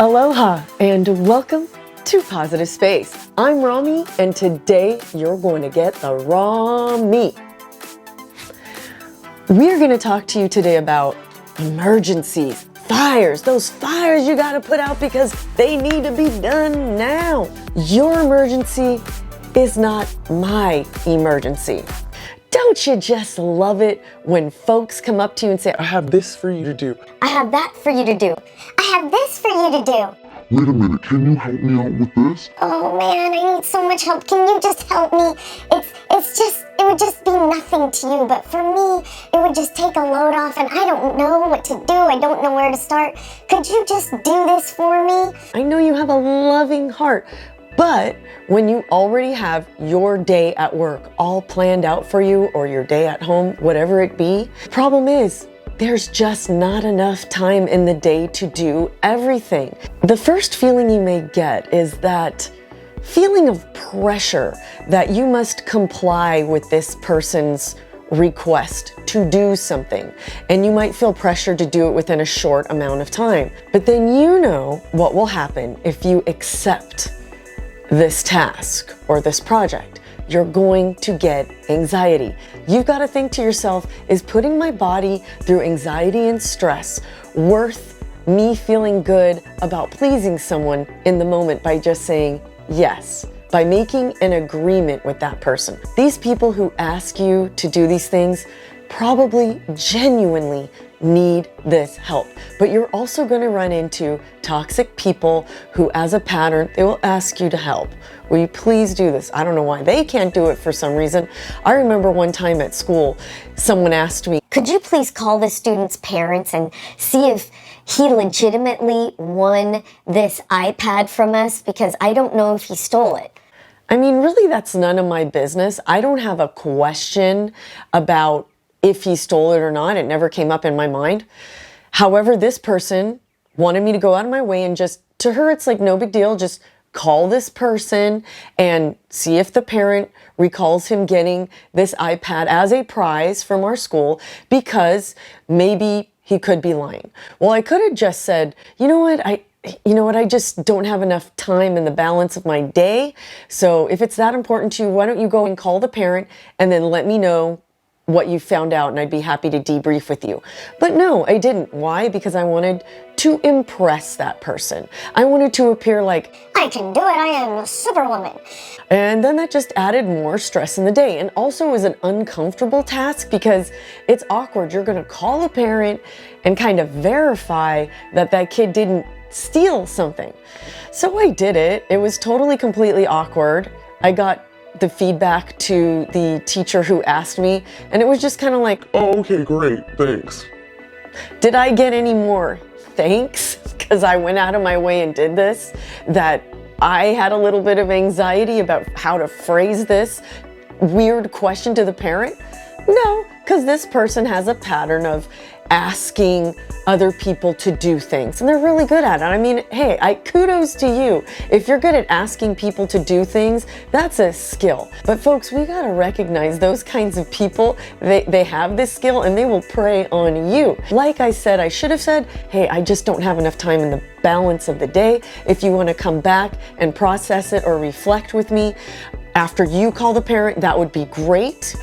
Aloha and welcome to Positive Space. I'm Rami and today you're going to get the raw meat. We're going to talk to you today about emergencies, fires, those fires you got to put out because they need to be done now. Your emergency is not my emergency. Don't you just love it when folks come up to you and say, I have this for you to do. I have that for you to do. I have this for you to do. Wait a minute, can you help me out with this? Oh man, I need so much help. Can you just help me? It would just be nothing to you, but for me, it would just take a load off and I don't know what to do. I don't know where to start. Could you just do this for me? I know you have a loving heart, but when you already have your day at work all planned out for you or your day at home, whatever it be, the problem is there's just not enough time in the day to do everything. The first feeling you may get is that feeling of pressure that you must comply with this person's request to do something. And you might feel pressure to do it within a short amount of time. But then you know what will happen if you accept this task or this project. You're going to get anxiety. You've got to think to yourself, is putting my body through anxiety and stress worth me feeling good about pleasing someone in the moment by just saying yes, by making an agreement with that person? These people who ask you to do these things probably genuinely need this help. But you're also going to run into toxic people who, as a pattern, they will ask you to help. Will you please do this? I don't know why they can't do it for some reason. I remember one time at school, someone asked me, could you please call the student's parents and see if he legitimately won this iPad from us? Because I don't know if he stole it. I mean, really, that's none of my business. I don't have a question about if he stole it or not. It never came up in my mind. However, this person wanted me to go out of my way and just, to her, it's like no big deal. Just call this person and see if the parent recalls him getting this iPad as a prize from our school, because maybe he could be lying. Well, I could have just said, you know what, I just don't have enough time in the balance of my day. So if it's that important to you, why don't you go and call the parent and then let me know what you found out, and I'd be happy to debrief with you. But no, I didn't. Why? Because I wanted to impress that person. I wanted to appear like, I can do it, I am a superwoman. And then that just added more stress in the day. And also was an uncomfortable task because it's awkward. You're gonna call a parent and kind of verify that that kid didn't steal something. So I did it. It was totally, completely awkward. I got the feedback to the teacher who asked me, and it was just kind of like, Oh, okay, great, thanks. did I get any more thanks because I went out of my way and did this? That I had a little bit of anxiety about how to phrase this weird question to the parent? No, because this person has a pattern of asking other people to do things, and they're really good at it. I mean, hey, kudos to you. If you're good at asking people to do things, that's a skill. But folks, we gotta recognize those kinds of people. They have this skill and they will prey on you. Like I said, I should have said, hey, I just don't have enough time in the balance of the day. If you want to come back and process it or reflect with me after you call the parent, that would be great.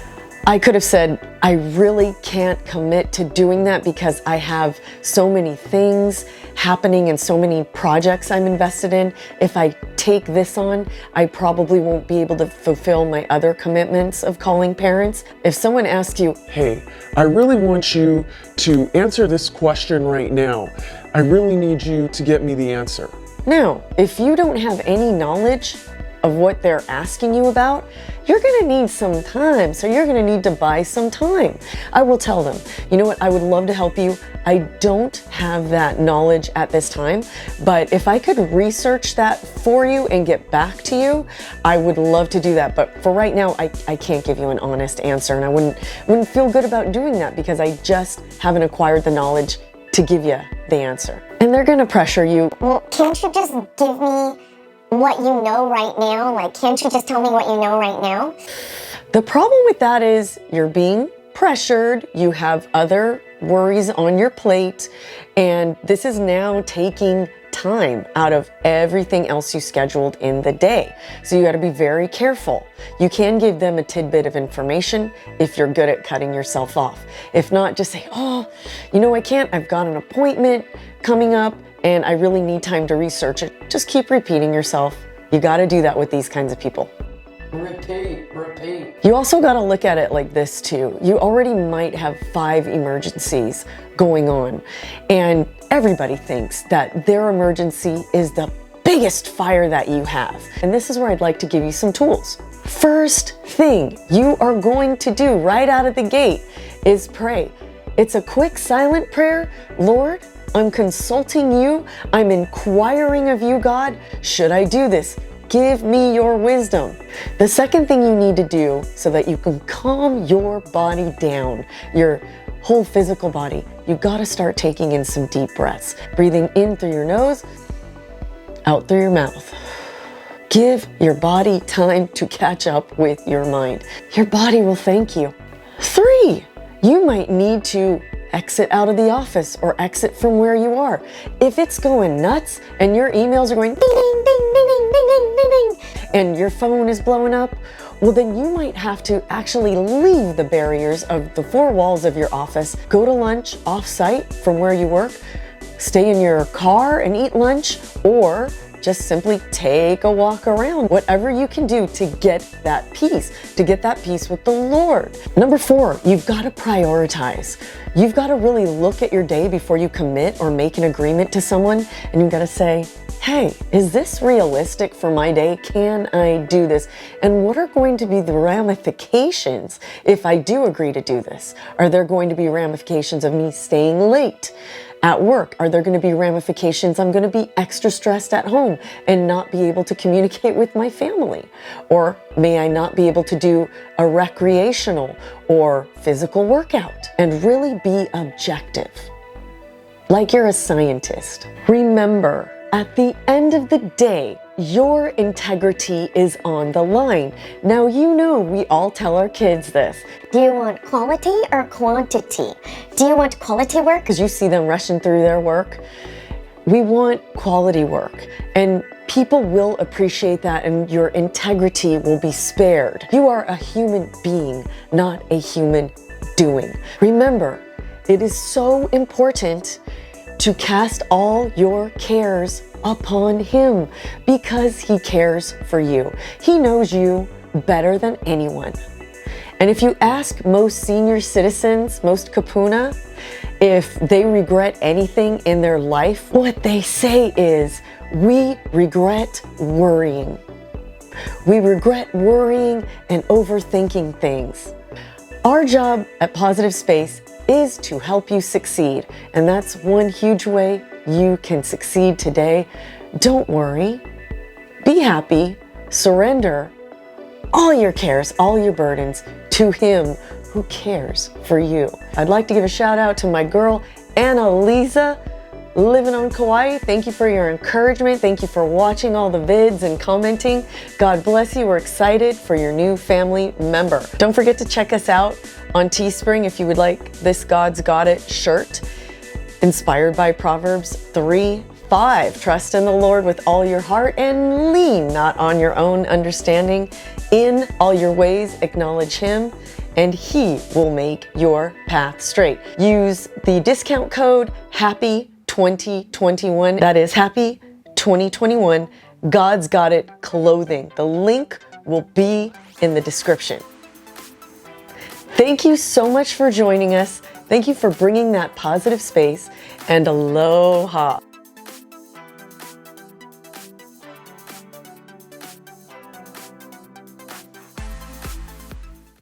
I could have said, I really can't commit to doing that because I have so many things happening and so many projects I'm invested in. If I take this on, I probably won't be able to fulfill my other commitments of calling parents. If someone asks you, Hey, I really want you to answer this question right now. I really need you to get me the answer. now, if you don't have any knowledge of what they're asking you about, you're gonna need some time. So you're gonna need to buy some time. I will tell them, you know what, I would love to help you. I don't have that knowledge at this time, but if I could research that for you and get back to you, I would love to do that. But for right now, I can't give you an honest answer, and I wouldn't feel good about doing that because I just haven't acquired the knowledge to give you the answer. And they're gonna pressure you. Well, can't you just give me what you know right now? Like, can't you just tell me what you know right now? The problem with that is you're being pressured, you have other worries on your plate, and this is now taking time out of everything else you scheduled in the day. So you got to be very careful. You can give them a tidbit of information if you're good at cutting yourself off. If not, just say, oh, you know, I can't, I've got an appointment coming up and I really need time to research it. Just keep repeating yourself. You got to do that with these kinds of people. Repeat, repeat. You also got to look at it like this too. You already might have 5 emergencies going on, and everybody thinks that their emergency is the biggest fire that you have. And this is where I'd like to give you some tools. First thing you are going to do right out of the gate is pray. It's a quick silent prayer. Lord, I'm consulting you. I'm inquiring of you, God. Should I do this? Give me your wisdom. The second thing you need to do so that you can calm your body down, your whole physical body, you got to start taking in some deep breaths. Breathing in through your nose, out through your mouth. Give your body time to catch up with your mind. Your body will thank you. 3, you might need to exit out of the office or exit from where you are. If it's going nuts and your emails are going ding, ding, ding, ding, ding, ding, ding, ding, ding, and your phone is blowing up, well, then you might have to actually leave the barriers of the 4 walls of your office, go to lunch off-site from where you work, stay in your car and eat lunch, or just simply take a walk around. Whatever you can do to get that peace with the Lord. Number 4, you've got to prioritize. You've got to really look at your day before you commit or make an agreement to someone, and you've got to say, hey, is this realistic for my day? Can I do this? And what are going to be the ramifications if I do agree to do this? Are there going to be ramifications of me staying late at work? Are there going to be ramifications I'm going to be extra stressed at home and not be able to communicate with my family? Or may I not be able to do a recreational or physical workout? And really be objective, like you're a scientist. Remember, at the end of the day, your integrity is on the line. Now, you know we all tell our kids this. Do you want quality or quantity? Do you want quality work? Because you see them rushing through their work. We want quality work, and people will appreciate that, and your integrity will be spared. You are a human being, not a human doing. Remember, it is so important to cast all your cares upon Him because He cares for you. He knows you better than anyone. And if you ask most senior citizens, most kapuna, if they regret anything in their life, what they say is, we regret worrying. We regret worrying and overthinking things. Our job at Positive Space is to help you succeed. And that's one huge way you can succeed today. Don't worry. Be happy. Surrender all your cares, all your burdens to Him who cares for you. I'd like to give a shout out to my girl, Annalisa, living on Kauai. Thank you for your encouragement. Thank you for watching all the vids and commenting. God bless you. We're excited for your new family member. Don't forget to check us out on Teespring if you would like this God's Got It shirt, inspired by Proverbs 3:5. Trust in the Lord with all your heart and lean not on your own understanding. In all your ways acknowledge Him, and He will make your path straight. Use the discount code HAPPY2021. That is Happy 2021. God's Got It clothing. The link will be in the description. Thank you so much for joining us. Thank you for bringing that positive space, and aloha.